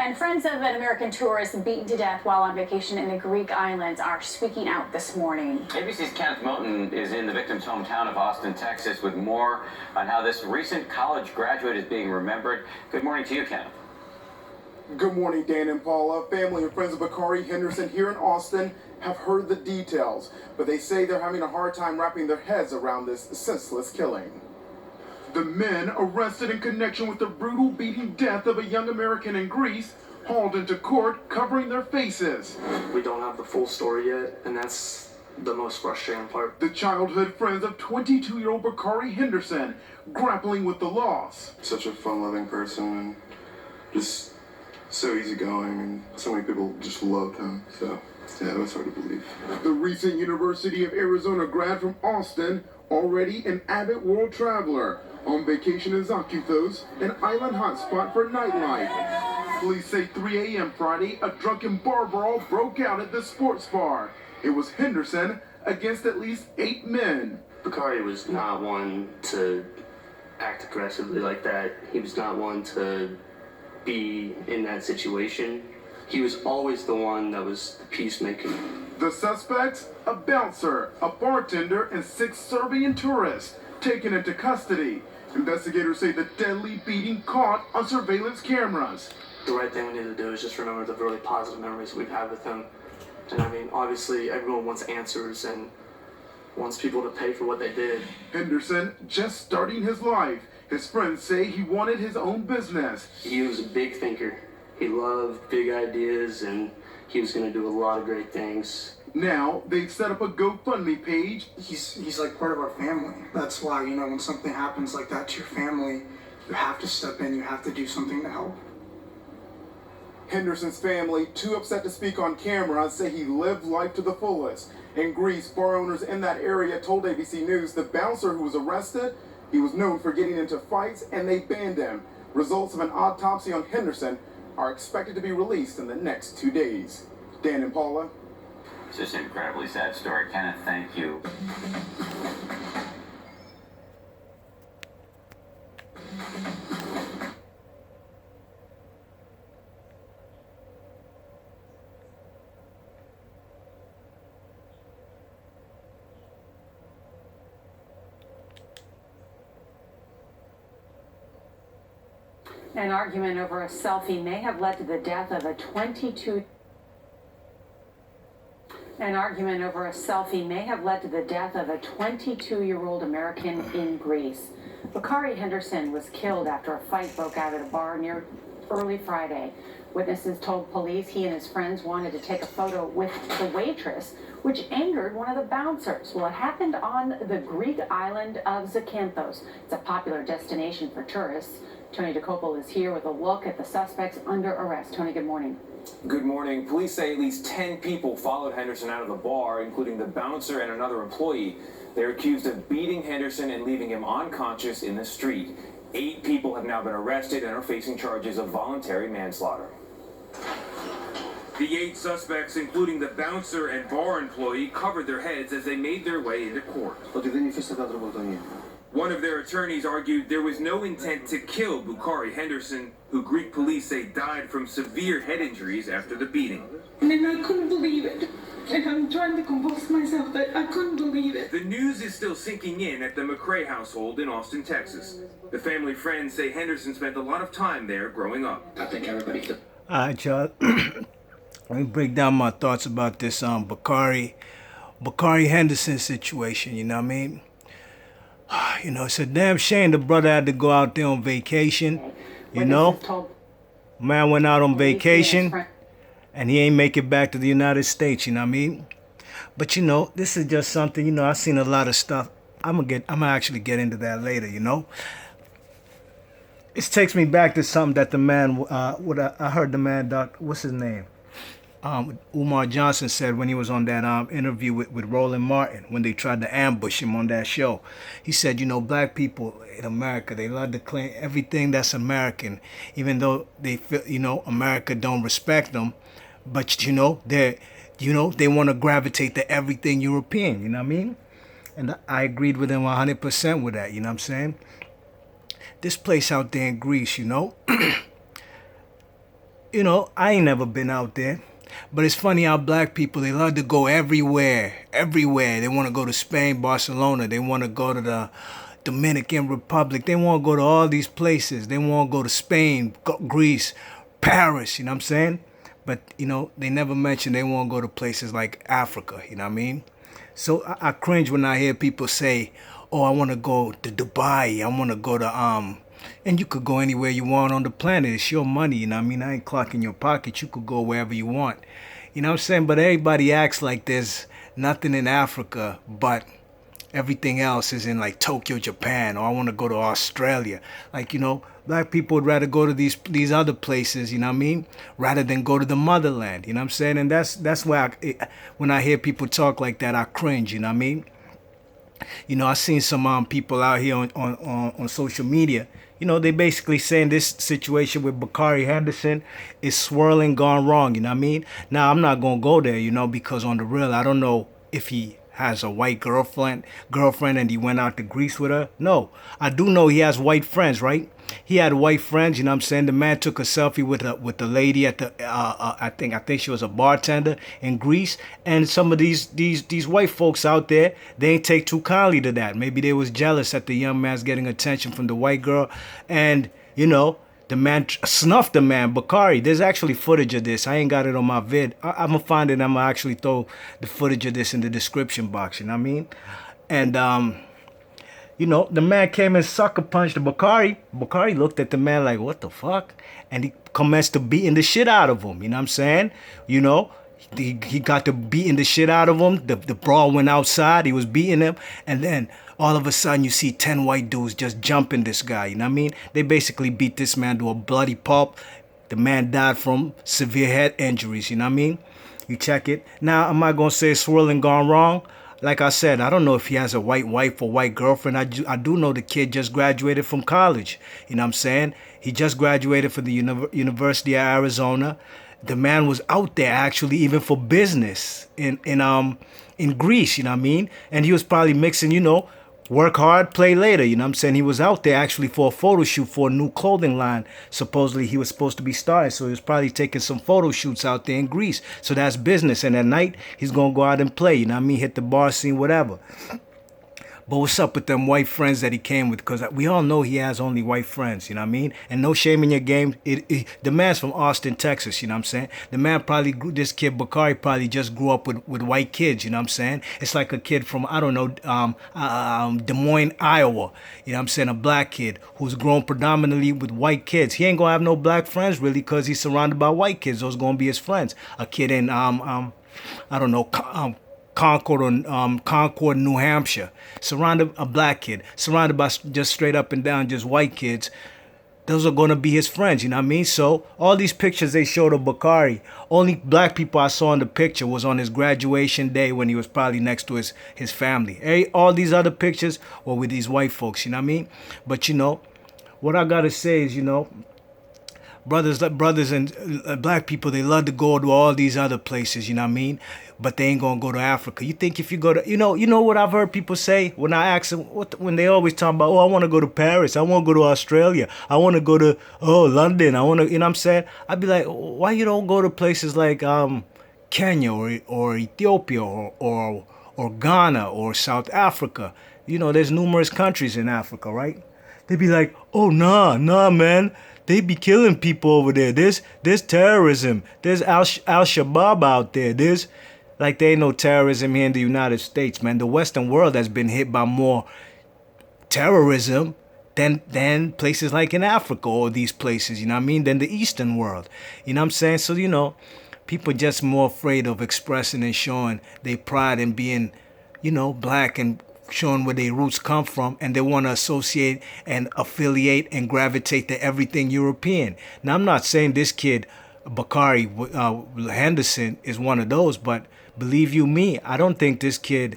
And friends of an American tourist beaten to death while on vacation in the Greek islands are speaking out this morning. ABC's Kenneth Moten is in the victim's hometown of Austin, Texas, with more on how this recent college graduate is being remembered. Good morning to you, Kenneth. Good morning, Dan and Paula. Family and friends of Bakari Henderson here in Austin have heard the details, but they say they're having a hard time wrapping their heads around this senseless killing. The men arrested in connection with the brutal beating death of a young American in Greece hauled into court covering their faces. We don't have the full story yet, and that's the most frustrating part. The childhood friends of 22-year-old Bakari Henderson grappling with the loss. Such a fun-loving person and just so easygoing, and so many people just loved him, so yeah, it was hard to believe. The recent University of Arizona grad from Austin, already an avid world traveler, on vacation in Zakynthos, an island hotspot for nightlife. Police say 3 a.m. Friday, a drunken bar brawl broke out at the sports bar. It was Henderson against at least 8 men. Bakari was not one to act aggressively like that. He was not one to be in that situation. He was always the one that was the peacemaker. The suspects, a bouncer, a bartender, and 6 Serbian tourists taken into custody. Investigators say the deadly beating caught on surveillance cameras. The right thing we need to do is just remember the really positive memories we've had with him. And I mean, obviously everyone wants answers and wants people to pay for what they did. Henderson just starting his life. His friends say he wanted his own business. He was a big thinker. He loved big ideas, and he was going to do a lot of great things. Now, they've set up a GoFundMe page. He's like part of our family. That's why, when something happens like that to your family, you have to step in, you have to do something to help. Henderson's family, too upset to speak on camera, say he lived life to the fullest. In Greece, bar owners in that area told ABC News the bouncer who was arrested, he was known for getting into fights, and they banned him. Results of an autopsy on Henderson are expected to be released in the next 2 days. Dan and Paula. It's just an incredibly sad story. Kenneth, thank you. An argument over a selfie may have led to the death of a 22-year-old American in Greece. Bakari Henderson was killed after a fight broke out at a bar near early Friday. Witnesses told police he and his friends wanted to take a photo with the waitress, which angered one of the bouncers. Well, it happened on the Greek island of Zakynthos. It's a popular destination for tourists. Tony DeCopel is here with a look at the suspects under arrest. Tony, good morning. Good morning. Police say at least 10 people followed Henderson out of the bar, including the bouncer and another employee. They're accused of beating Henderson and leaving him unconscious in the street. 8 people have now been arrested and are facing charges of voluntary manslaughter. The 8 suspects, including the bouncer and bar employee, covered their heads as they made their way into court. One of their attorneys argued there was no intent to kill Bakari Henderson, who Greek police say died from severe head injuries after the beating. And I couldn't believe it. And I'm trying to compose myself that I couldn't believe it. The news is still sinking in at the McCrae household in Austin, Texas. The family friends say Henderson spent a lot of time there growing up. I think everybody... All right, y'all. Let me break down my thoughts about this Bakari Henderson situation, you know what I mean? It's a damn shame the brother had to go out there on vacation, Man went out on vacation, and he ain't make it back to the United States, you know what I mean? But, this is just something, I've seen a lot of stuff. I'm gonna actually get into that later, It takes me back to something that the man, I heard the man, what's his name? Umar Johnson said when he was on that interview with Roland Martin, when they tried to ambush him on that show. He said, black people in America, they love to claim everything that's American, even though they feel, America don't respect them. But, they want to gravitate to everything European, you know what I mean? And I agreed with him 100% with that, you know what I'm saying? This place out there in Greece, you know, I ain't never been out there. But it's funny how black people, they love to go everywhere, everywhere. They want to go to Spain, Barcelona. They want to go to the Dominican Republic. They want to go to all these places. They want to go to Spain, Greece, Paris, you know what I'm saying? But, you know, they never mention they want to go to places like Africa, you know what I mean? So I cringe when I hear people say, oh, I want to go to Dubai. I want to go to, and you could go anywhere you want on the planet. It's your money, you know what I mean? I ain't clocking your pocket. You could go wherever you want. You know what I'm saying? But everybody acts like there's nothing in Africa, but everything else is in like Tokyo, Japan, or I want to go to Australia. Like, you know, black people would rather go to these other places, you know what I mean, rather than go to the motherland, you know what I'm saying? And that's why when I hear people talk like that, I cringe, you know what I mean? You know, I seen some people out here on social media. You know, they basically saying this situation with Bakari Henderson is swirling gone wrong, you know what I mean? Now, I'm not going to go there, you know, because on the real, I don't know if he has a white girlfriend and he went out to Greece with her. No, I do know he has white friends, right? He had white friends, you know what I'm saying? The man took a selfie with the lady at the I think she was a bartender in Greece, and some of these white folks out there, they ain't take too kindly to that. Maybe they was jealous that the young man's getting attention from the white girl, and you know, the man snuffed the man, Bakari. There's actually footage of this. I ain't got it on my vid. I'm gonna find it. I'm gonna actually throw the footage of this in the description box. You know what I mean? And you know, the man came and sucker punched Bakari. Bakari looked at the man like, what the fuck? And he commenced to beating the shit out of him. You know what I'm saying? You know, he got to beating the shit out of him. The brawl went outside. He was beating him. And then all of a sudden you see 10 white dudes just jumping this guy. You know what I mean? They basically beat this man to a bloody pulp. The man died from severe head injuries. You know what I mean? You check it. Now, am I going to say swirling gone wrong? Like I said, I don't know if he has a white wife or white girlfriend. I do know the kid just graduated from college. You know what I'm saying? He just graduated from the University of Arizona. The man was out there actually even for business in Greece, you know what I mean? And he was probably mixing, you know, work hard, play later, you know what I'm saying? He was out there actually for a photo shoot for a new clothing line. Supposedly he was supposed to be starting, so he was probably taking some photo shoots out there in Greece. So that's business, and at night, he's going to go out and play, you know what I mean? Hit the bar scene, whatever. But what's up with them white friends that he came with? Because we all know he has only white friends, you know what I mean? And no shame in your game. The man's from Austin, Texas, you know what I'm saying? The man probably, this kid, Bakari, probably just grew up with white kids, you know what I'm saying? It's like a kid from, I don't know, Des Moines, Iowa, you know what I'm saying? A black kid who's grown predominantly with white kids. He ain't going to have no black friends, really, because he's surrounded by white kids. Those going to be his friends. A kid in, I don't know, Concord, New Hampshire, surrounded a black kid, surrounded by just straight up and down just white kids. Those are going to be his friends, you know what I mean? So all these pictures they showed of Bakari, only black people I saw in the picture was on his graduation day when he was probably next to his family. All these other pictures were with these white folks, you know what I mean? But you know, what I got to say is, you know, brothers and black people, they love to go to all these other places, you know what I mean? But they ain't gonna go to Africa. You think if you go to, you know what I've heard people say when I ask them, when they always talk about, oh, I want to go to Paris, I want to go to Australia, I want to go to, London, I want to, you know what I'm saying? I'd be like, why you don't go to places like Kenya or Ethiopia or Ghana or South Africa? You know, there's numerous countries in Africa, right? They'd be like, oh, nah, man. They be killing people over there. There's terrorism. There's Al-Shabaab out there. There's, like, there ain't no terrorism here in the United States, man. The Western world has been hit by more terrorism than places like in Africa or these places, you know what I mean, than the Eastern world. You know what I'm saying? So, you know, people just more afraid of expressing and showing their pride in being, you know, black and showing where their roots come from, and they want to associate and affiliate and gravitate to everything European. Now, I'm not saying this kid, Bakari Henderson, is one of those, but believe you me, I don't think this kid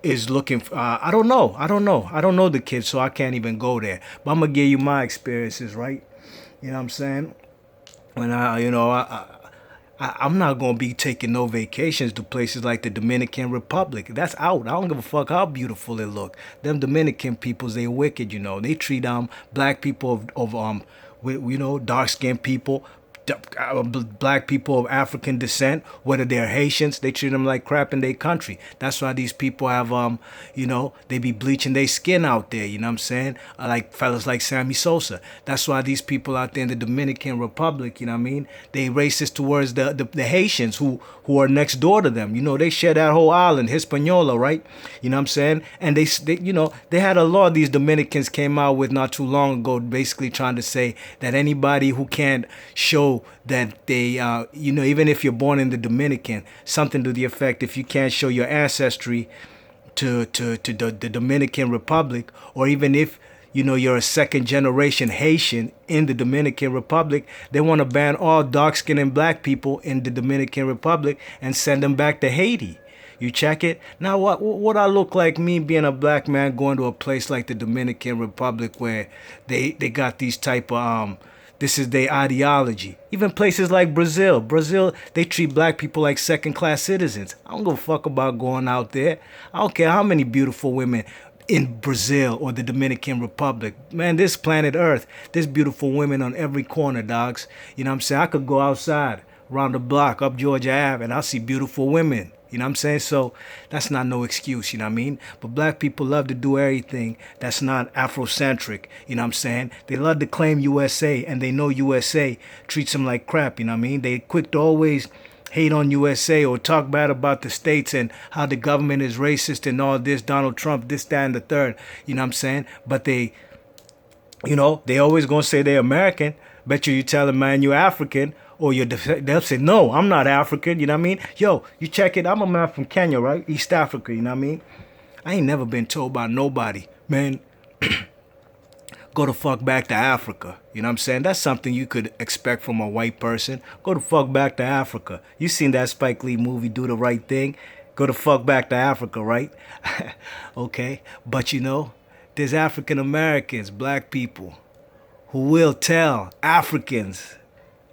is looking for, I don't know the kid, so I can't even go there. But I'm going to give you my experiences, right? You know what I'm saying? When I'm not going to be taking no vacations to places like the Dominican Republic. That's out. I don't give a fuck how beautiful it look. Them Dominican peoples, they wicked, you know. They treat black people of you know, dark-skinned people black people of African descent, whether they're Haitians, they treat them like crap in their country. That's why these people have, they be bleaching their skin out there, you know what I'm saying? Like fellas like Sammy Sosa. That's why these people out there in the Dominican Republic, you know what I mean? They racist towards the Haitians who are next door to them. You know, they share that whole island, Hispaniola, right? You know what I'm saying? And they had a law these Dominicans came out with not too long ago, basically trying to say that anybody who can't show that they, even if you're born in the Dominican, something to the effect, if you can't show your ancestry to the Dominican Republic, or even if, you're a second generation Haitian in the Dominican Republic, they want to ban all dark-skinned and black people in the Dominican Republic and send them back to Haiti. You check it? Now, what I look like, me being a black man going to a place like the Dominican Republic where they got these type of, this is their ideology. Even places like Brazil. Brazil, they treat black people like second-class citizens. I don't give a fuck about going out there. I don't care how many beautiful women in Brazil or the Dominican Republic. Man, this planet Earth, there's beautiful women on every corner, dogs. You know what I'm saying? I could go outside, around the block, up Georgia Ave, and I'll see beautiful women. You know what I'm saying? So that's not no excuse, you know what I mean? But black people love to do everything that's not Afrocentric, you know what I'm saying? They love to claim USA, and they know USA treats them like crap, you know what I mean? They quick to always hate on USA or talk bad about the states and how the government is racist and all this, Donald Trump, this, that, and the third, you know what I'm saying? But they always gonna say they're American. Bet you tell them, man, you're African, or they'll say, no, I'm not African, you know what I mean? Yo, you check it, I'm a man from Kenya, right? East Africa, you know what I mean? I ain't never been told by nobody, man, go the fuck back to Africa. You know what I'm saying? That's something you could expect from a white person. Go the fuck back to Africa. You seen that Spike Lee movie, Do the Right Thing? Go the fuck back to Africa, right? Okay. But there's African Americans, black people, who will tell Africans,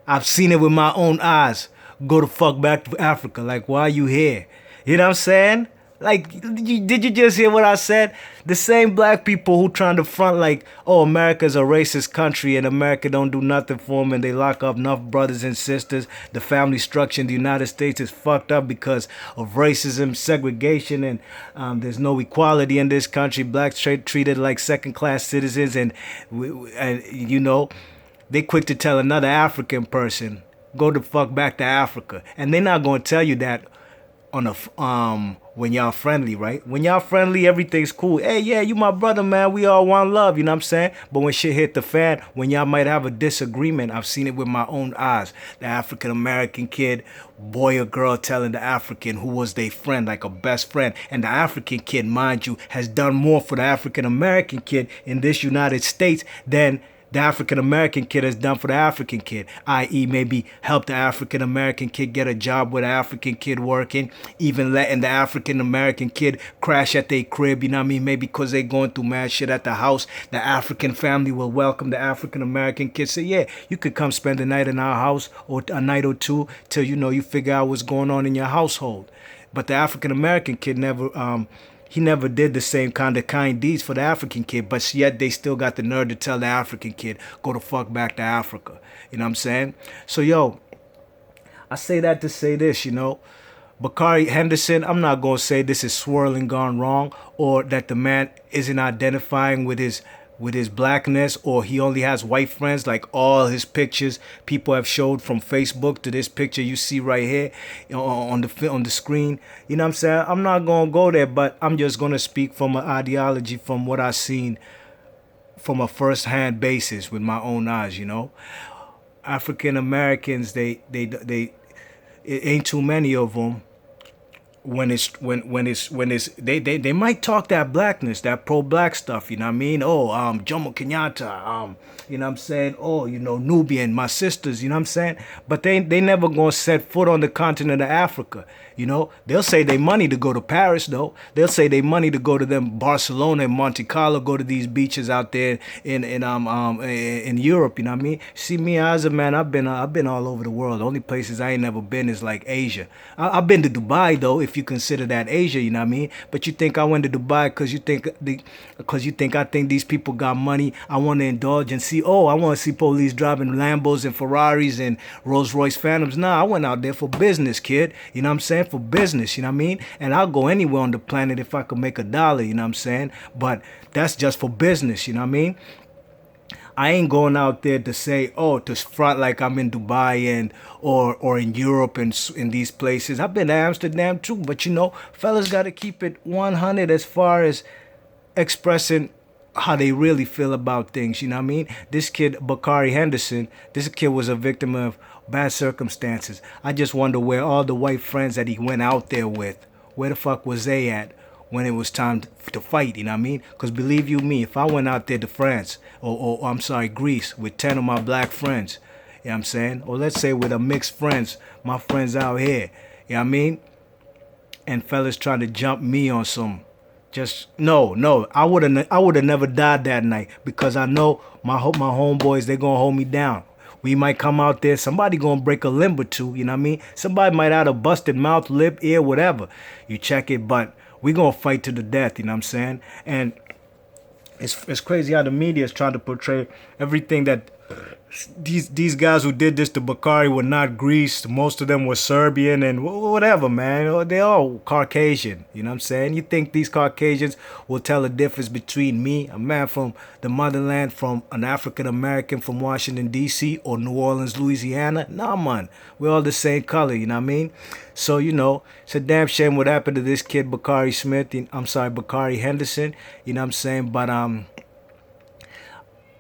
I've seen it with my own eyes, go the fuck back to Africa. Like, why are you here? You know what I'm saying? Like, did you just hear what I said? The same black people who trying to front like, oh, America's a racist country and America don't do nothing for them and they lock up enough brothers and sisters. The family structure in the United States is fucked up because of racism, segregation, and there's no equality in this country. Blacks treated like second-class citizens, and they quick to tell another African person, go the fuck back to Africa. And they're not going to tell you that on when y'all friendly, right? When y'all friendly, everything's cool. Hey, yeah, you my brother, man. We all one love, you know what I'm saying? But when shit hit the fan, when y'all might have a disagreement, I've seen it with my own eyes. The African-American kid, boy or girl, telling the African who was their friend, like a best friend. And the African kid, mind you, has done more for the African-American kid in this United States than the African-American kid has done for the African kid, i.e. maybe help the African-American kid get a job with the African kid working, even letting the African-American kid crash at their crib, you know what I mean? Maybe because they going through mad shit at the house, the African family will welcome the African-American kid. Say, yeah, you could come spend the night in our house or a night or two till, you figure out what's going on in your household. But the African-American kid never did the same kind of kind deeds for the African kid, but yet they still got the nerve to tell the African kid, go the fuck back to Africa. You know what I'm saying? So, I say that to say this, Bakari Henderson, I'm not going to say this is swirling gone wrong or that the man isn't identifying with his blackness, or he only has white friends. Like all his pictures people have showed from Facebook to this picture you see right here on the screen. You know what I'm saying? I'm not going to go there, but I'm just going to speak from an ideology, from what I've seen from a first-hand basis with my own eyes, African Americans, they it ain't too many of them. When it's they might talk that blackness, that pro-black stuff, you know what I mean? Oh, Jomo Kenyatta, you know what I'm saying? Oh, Nubian, my sisters, you know what I'm saying? But they never gonna set foot on the continent of Africa, They'll say they money to go to Paris, though. They'll say they money to go to them Barcelona and Monte Carlo, go to these beaches out there in Europe, you know what I mean? See, me as a man, I've been all over the world. The only places I ain't never been is like Asia. I've been to Dubai, though. if you consider that Asia, you know what I mean? But you think I went to Dubai because you think I think these people got money. I want to indulge and see, I want to see police driving Lambos and Ferraris and Rolls Royce Phantoms. Nah, I went out there for business, kid. You know what I'm saying? For business, you know what I mean? And I'll go anywhere on the planet if I could make $1, you know what I'm saying? But that's just for business, you know what I mean? I ain't going out there to say, to front like I'm in Dubai and or in Europe and in these places. I've been to Amsterdam too, but fellas got to keep it 100 as far as expressing how they really feel about things. You know what I mean? This kid, Bakari Henderson, this kid was a victim of bad circumstances. I just wonder where all the white friends that he went out there with, where the fuck was they at when it was time to fight, you know what I mean? Because believe you me, if I went out there to France, Greece, with 10 of my black friends, you know what I'm saying? Or let's say with a mixed friends, my friends out here, you know what I mean? And fellas trying to jump me on some, no, I would have never died that night because I know my homeboys, they gonna hold me down. We might come out there, somebody gonna break a limb or two, you know what I mean? Somebody might have a busted mouth, lip, ear, whatever. You check it, but we gonna fight to the death, you know what I'm saying? And it's crazy how the media is trying to portray everything that these guys who did this to Bakari were not Greece. Most of them were Serbian and whatever, man. They're all Caucasian, you know what I'm saying? You think these Caucasians will tell the difference between me, a man from the motherland, from an African American from Washington, D.C., or New Orleans, Louisiana? Nah, man. We're all the same color, you know what I mean? So, it's a damn shame what happened to this kid, Bakari Henderson, you know what I'm saying? But,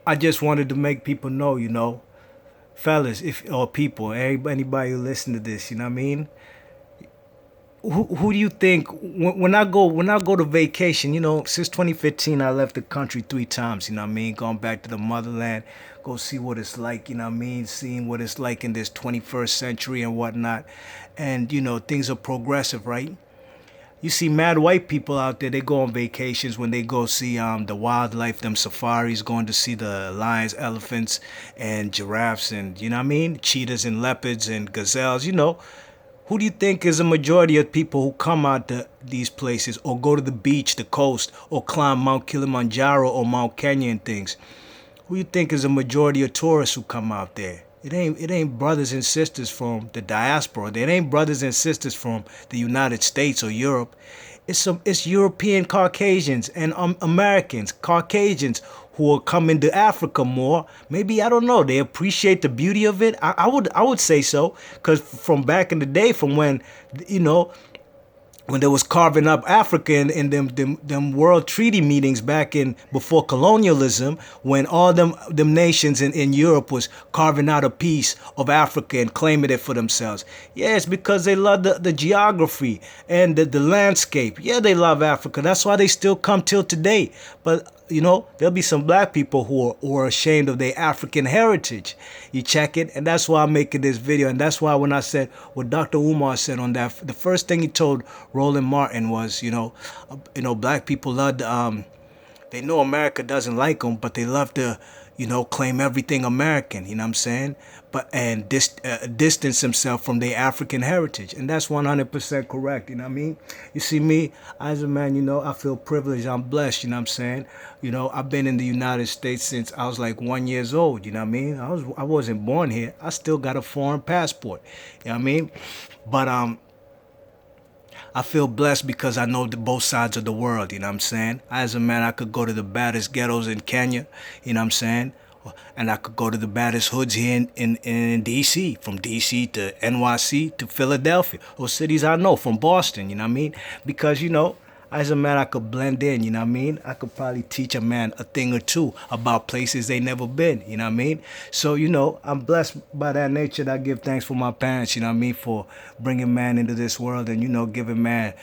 I just wanted to make people know, fellas, anybody who listen to this, you know what I mean? Who do you think when I go to vacation, since 2015 I left the country 3 times, you know what I mean? Going back to the motherland, go see what it's like, you know what I mean? Seeing what it's like in this 21st century and whatnot. And, things are progressive, right? You see mad white people out there, they go on vacations when they go see the wildlife, them safaris, going to see the lions, elephants, and giraffes, and, you know what I mean? Cheetahs and leopards and gazelles, Who do you think is a majority of people who come out to these places or go to the beach, the coast, or climb Mount Kilimanjaro or Mount Kenya and things? Who do you think is a majority of tourists who come out there? It ain't brothers and sisters from the diaspora. It ain't brothers and sisters from the United States or Europe. It's European Caucasians and Americans, Caucasians who are coming to Africa more. Maybe, I don't know, they appreciate the beauty of it. I would say so, because from back in the day, from when, when they was carving up Africa in them world treaty meetings back in before colonialism, when all them nations in Europe was carving out a piece of Africa and claiming it for themselves. Yeah, it's because they love the geography and the landscape. Yeah, they love Africa. That's why they still come till today. But there'll be some black people who are ashamed of their African heritage. You check it, and that's why I'm making this video. And that's why when I said what Dr. Umar said on that, the first thing he told Roland Martin was, black people love they know America doesn't like them, but they love to, claim everything American, you know what I'm saying? And distance themselves from their African heritage. And that's 100% correct, you know what I mean? You see me, as a man, I feel privileged, I'm blessed, you know what I'm saying? I've been in the United States since I was like 1 year old, you know what I mean? I wasn't born here. I still got a foreign passport, you know what I mean? But I feel blessed because I know both sides of the world, you know what I'm saying? As a man, I could go to the baddest ghettos in Kenya, you know what I'm saying? And I could go to the baddest hoods here in D.C., from D.C. to NYC to Philadelphia, or cities I know, from Boston, you know what I mean? Because, as a man, I could blend in, you know what I mean? I could probably teach a man a thing or two about places they never been, you know what I mean? So, I'm blessed by that nature that I give thanks for my parents, you know what I mean, for bringing man into this world and, giving me,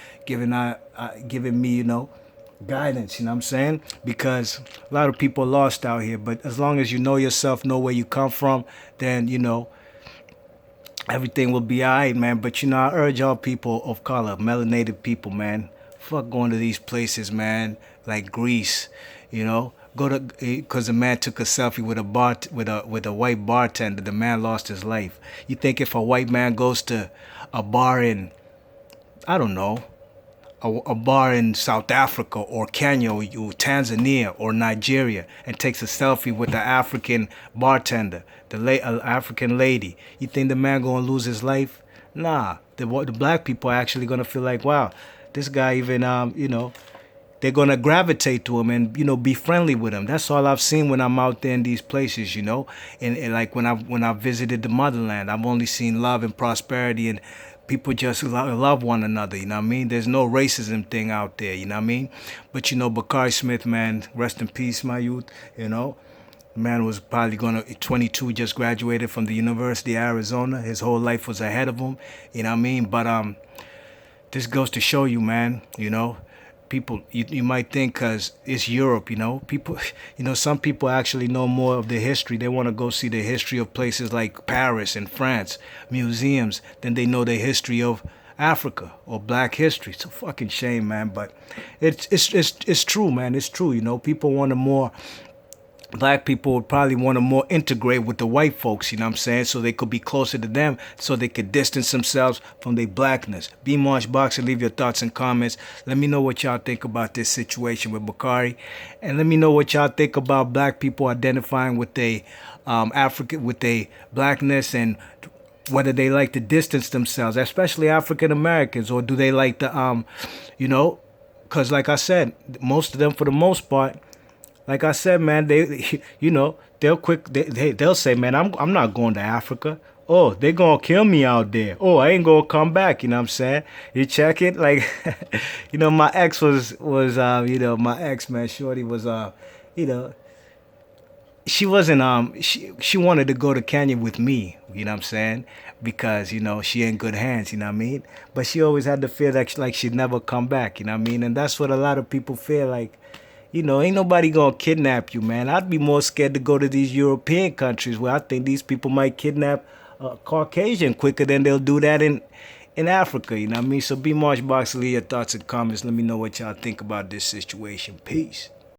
guidance, you know what I'm saying? Because a lot of people are lost out here, but as long as you know yourself, know where you come from, then, everything will be all right, man. But, I urge all people of color, melanated people, man, fuck going to these places, man, like Greece, go to, because the man took a selfie with a white bartender, the man lost his life. You think if a white man goes to a bar in, I don't know, a bar in South Africa or Kenya or Tanzania or Nigeria and takes a selfie with the African bartender, the African lady, you think the man gonna lose his life? Nah, the black people are actually gonna feel like, wow, this guy even, they're gonna gravitate to him and be friendly with him. That's all I've seen when I'm out there in these places, and like when I visited the motherland, I've only seen love and prosperity and people just love one another, you know what I mean? There's no racism thing out there, you know what I mean? But Bakari Smith, man, rest in peace, my youth, The man was probably 22, just graduated from the University of Arizona. His whole life was ahead of him, you know what I mean? But this goes to show you, man, people, you might think because it's Europe, people, some people actually know more of the history. They want to go see the history of places like Paris and France, museums, than they know the history of Africa or black history. It's a fucking shame, man, but it's true, man. It's true, people want a more, black people would probably want to more integrate with the white folks, you know what I'm saying? So they could be closer to them, so they could distance themselves from their blackness. Be Marsh Boxer, leave your thoughts and comments. Let me know what y'all think about this situation with Bakari. And let me know what y'all think about black people identifying with their with their blackness, and whether they like to distance themselves, especially African Americans, or do they like to, because like I said, most of them, for the most part, like I said, man, they, they'll say, man, I'm not going to Africa. Oh, they gonna kill me out there. Oh, I ain't gonna come back. You know what I'm saying? You check it, like, my ex was my ex, man, shorty was, she wasn't, she wanted to go to Kenya with me. You know what I'm saying? Because she in good hands. You know what I mean? But she always had the fear that like she'd never come back. You know what I mean? And that's what a lot of people feel like. Ain't nobody gonna kidnap you, man. I'd be more scared to go to these European countries where I think these people might kidnap a Caucasian quicker than they'll do that in Africa, you know what I mean? So be Marsh Box, leave your thoughts and comments. Let me know what y'all think about this situation. Peace.